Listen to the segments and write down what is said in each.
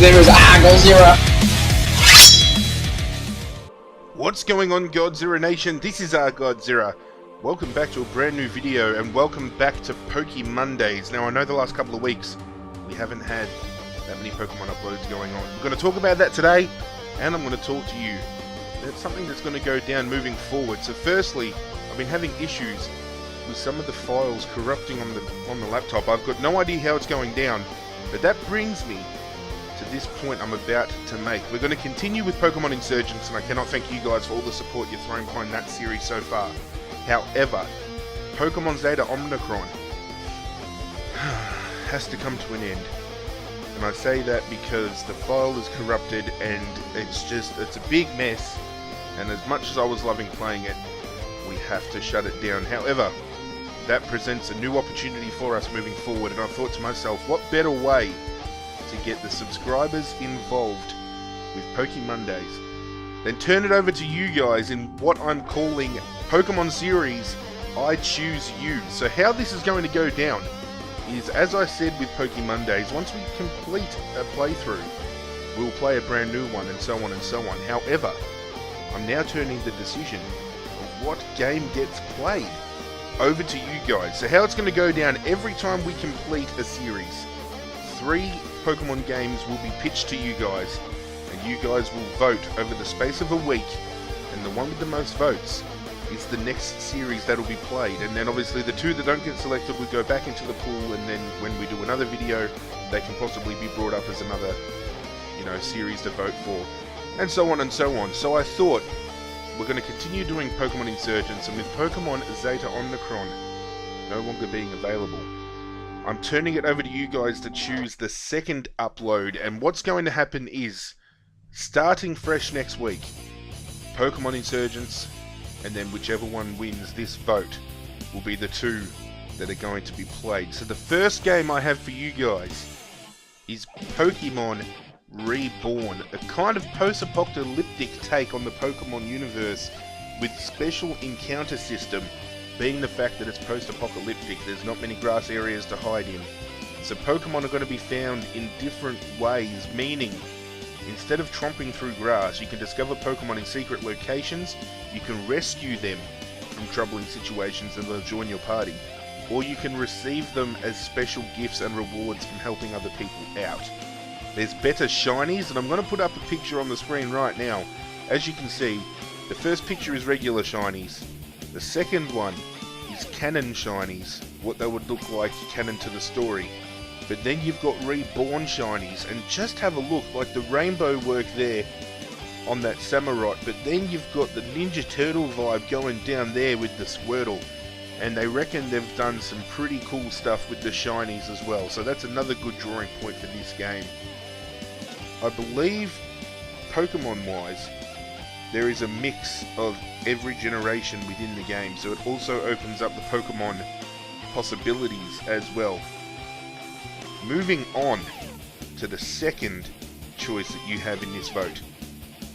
name is Godzirra. What's going on, Godzirra Nation? This is Godzirra. Welcome back to a brand new video, and welcome back to PokeMondays. Now, I know the last couple of weeks we haven't had that many Pokemon uploads going on. We're going to talk about that today, and I'm going to talk to you. That's something that's going to go down moving forward. So firstly, I've been having issues with some of the files corrupting on the laptop. I've got no idea how it's going down, but that brings me to this point I'm about to make. We're going to continue with Pokemon Insurgence, and I cannot thank you guys for all the support you're throwing behind that series so far. However, Pokemon Zeta Omicron has to come to an end. And I say that because the file is corrupted and it's a big mess, and as much as I was loving playing it, we have to shut it down. However, that presents a new opportunity for us moving forward, and I thought to myself, what better way to get the subscribers involved with PokeMondays than turn it over to you guys in what I'm calling Pokemon series I Choose You. So how this is going to go down is, as I said with PokeMondays, once we complete a playthrough, we'll play a brand new one, and so on and so on. However, I'm now turning the decision of what game gets played over to you guys. So how it's going to go down, every time we complete a series, 3 Pokemon games will be pitched to you guys, and you guys will vote over the space of a week, and the one with the most votes is the next series that will be played. And then obviously the 2 that don't get selected will go back into the pool, and then when we do another video, they can possibly be brought up as another, series to vote for, and so on and so on. So I thought we're going to continue doing Pokemon Insurgence, and with Pokemon Zeta Omicron no longer being available, I'm turning it over to you guys to choose the second upload. And what's going to happen is, starting fresh next week, Pokemon Insurgence, and then whichever one wins this vote will be the 2 that are going to be played. So the first game I have for you guys is Pokemon Reborn, a kind of post-apocalyptic take on the Pokemon universe, with special encounter system being the fact that it's post-apocalyptic. There's not many grass areas to hide in, so Pokemon are going to be found in different ways, meaning instead of tromping through grass, you can discover Pokemon in secret locations, you can rescue them from troubling situations and they'll join your party, or you can receive them as special gifts and rewards from helping other people out. There's better shinies, and I'm going to put up a picture on the screen right now. As you can see, the first picture is regular shinies, the second one is canon shinies, what they would look like canon to the story. But then you've got reborn shinies, and just have a look, like the rainbow work there on that Samurott, but then you've got the Ninja Turtle vibe going down there with the Squirtle, and they reckon they've done some pretty cool stuff with the shinies as well, so that's another good drawing point for this game. I believe, Pokemon wise, there is a mix of every generation within the game, so it also opens up the Pokemon possibilities as well. Moving on to the second choice that you have in this vote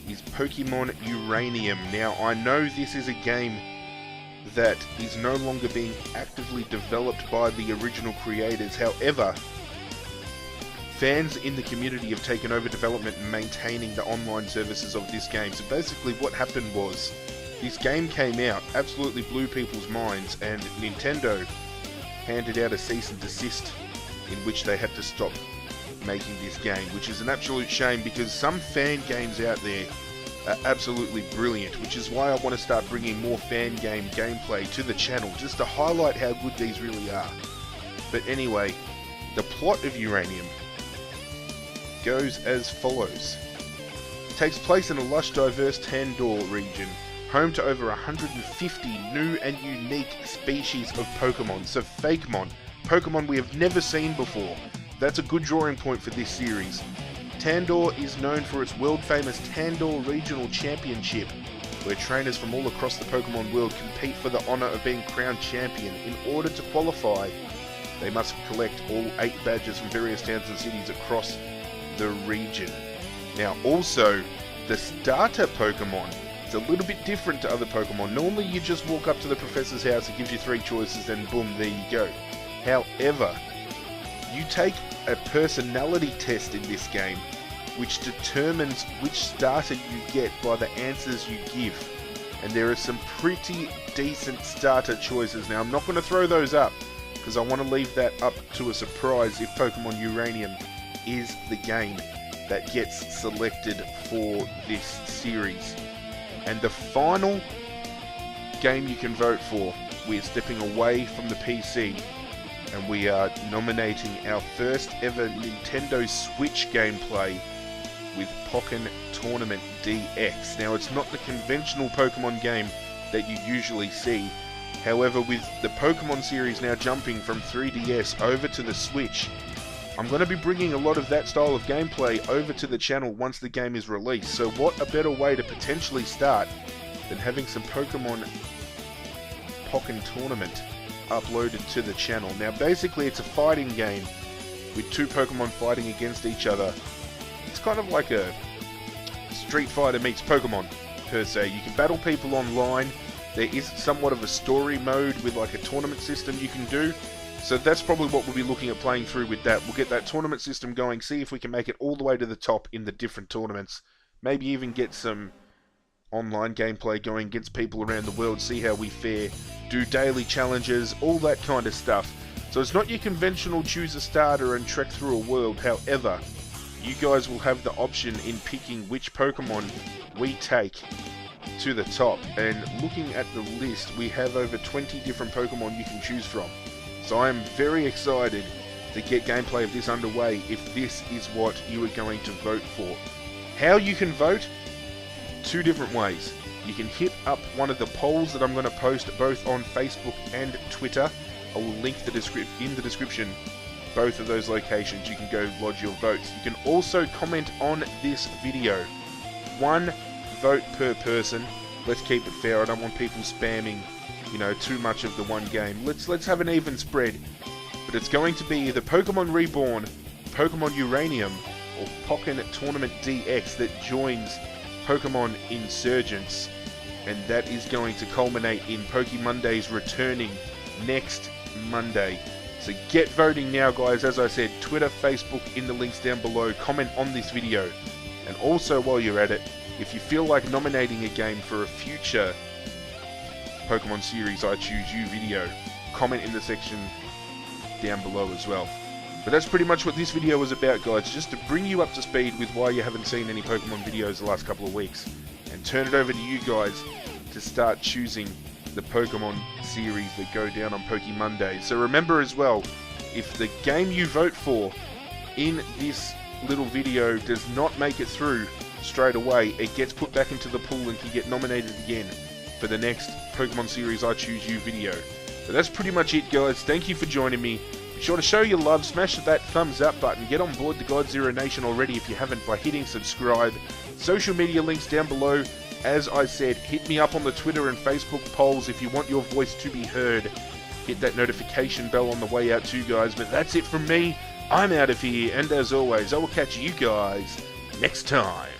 is Pokemon Uranium. Now, I know this is a game that is no longer being actively developed by the original creators. However, fans in the community have taken over development and maintaining the online services of this game. So basically what happened was, this game came out, absolutely blew people's minds, and Nintendo handed out a cease and desist in which they had to stop making this game, which is an absolute shame, because some fan games out there are absolutely brilliant, which is why I want to start bringing more fan game gameplay to the channel, just to highlight how good these really are. But anyway, the plot of Uranium goes as follows. It takes place in a lush, diverse Tandor region, home to over 150 new and unique species of Pokemon. So Fakemon, Pokemon we have never seen before. That's a good drawing point for this series. Tandor is known for its world-famous Tandor Regional Championship, where trainers from all across the Pokemon world compete for the honour of being crowned champion. In order to qualify, they must collect all 8 badges from various towns and cities across the region. Now also, the starter Pokemon is a little bit different to other Pokemon. Normally you just walk up to the professor's house, it gives you 3 choices, and boom, there you go. However, you take a personality test in this game which determines which starter you get by the answers you give. And there are some pretty decent starter choices. Now, I'm not going to throw those up, because I want to leave that up to a surprise if Pokemon Uranium is the game that gets selected for this series. And the final game you can vote for, we're stepping away from the PC, and we are nominating our first ever Nintendo Switch gameplay with Pokemon Tournament DX. Now, it's not the conventional Pokemon game that you usually see. However, with the Pokemon series now jumping from 3DS over to the Switch, I'm going to be bringing a lot of that style of gameplay over to the channel once the game is released. So what a better way to potentially start than having some Pokemon Tournament uploaded to the channel. Now, basically, it's a fighting game with two Pokemon fighting against each other. It's kind of like a Street Fighter meets Pokemon, per se. You can battle people online. There is somewhat of a story mode with like a tournament system you can do. So that's probably what we'll be looking at playing through with that. We'll get that tournament system going, see if we can make it all the way to the top in the different tournaments. Maybe even get some online gameplay going against people around the world, see how we fare, do daily challenges, all that kind of stuff. So it's not your conventional choose a starter and trek through a world. However, you guys will have the option in picking which Pokemon we take to the top. And looking at the list, we have over 20 different Pokemon you can choose from. So I am very excited to get gameplay of this underway if this is what you are going to vote for. How you can vote? Two different ways. You can hit up one of the polls that I'm going to post both on Facebook and Twitter. I will link in the description both of those locations. You can go lodge your votes. You can also comment on this video. One vote per person. Let's keep it fair. I don't want people spamming, too much of the one game. Let's have an even spread. But it's going to be either Pokemon Reborn, Pokemon Uranium, or Pokemon Tournament DX that joins Pokemon Insurgence, and that is going to culminate in PokeMondays returning next Monday. So get voting now, guys. As I said, Twitter, Facebook, in the links down below. Comment on this video. And also, while you're at it, if you feel like nominating a game for a future Pokemon series I Choose You video, comment in the section down below as well. But that's pretty much what this video was about, guys, just to bring you up to speed with why you haven't seen any Pokemon videos the last couple of weeks, and turn it over to you guys to start choosing the Pokemon series that go down on PokeMondays. So remember as well, if the game you vote for in this little video does not make it through straight away, it gets put back into the pool and can get nominated again for the next Pokemon series I Choose You video. So that's pretty much it, guys. Thank you for joining me. Be sure to show your love, smash that thumbs up button, get on board the Godzirra Nation already if you haven't by hitting subscribe. Social media links down below. As I said, hit me up on the Twitter and Facebook polls if you want your voice to be heard. Hit that notification bell on the way out too, guys. But that's it from me. I'm out of here, and as always, I will catch you guys next time.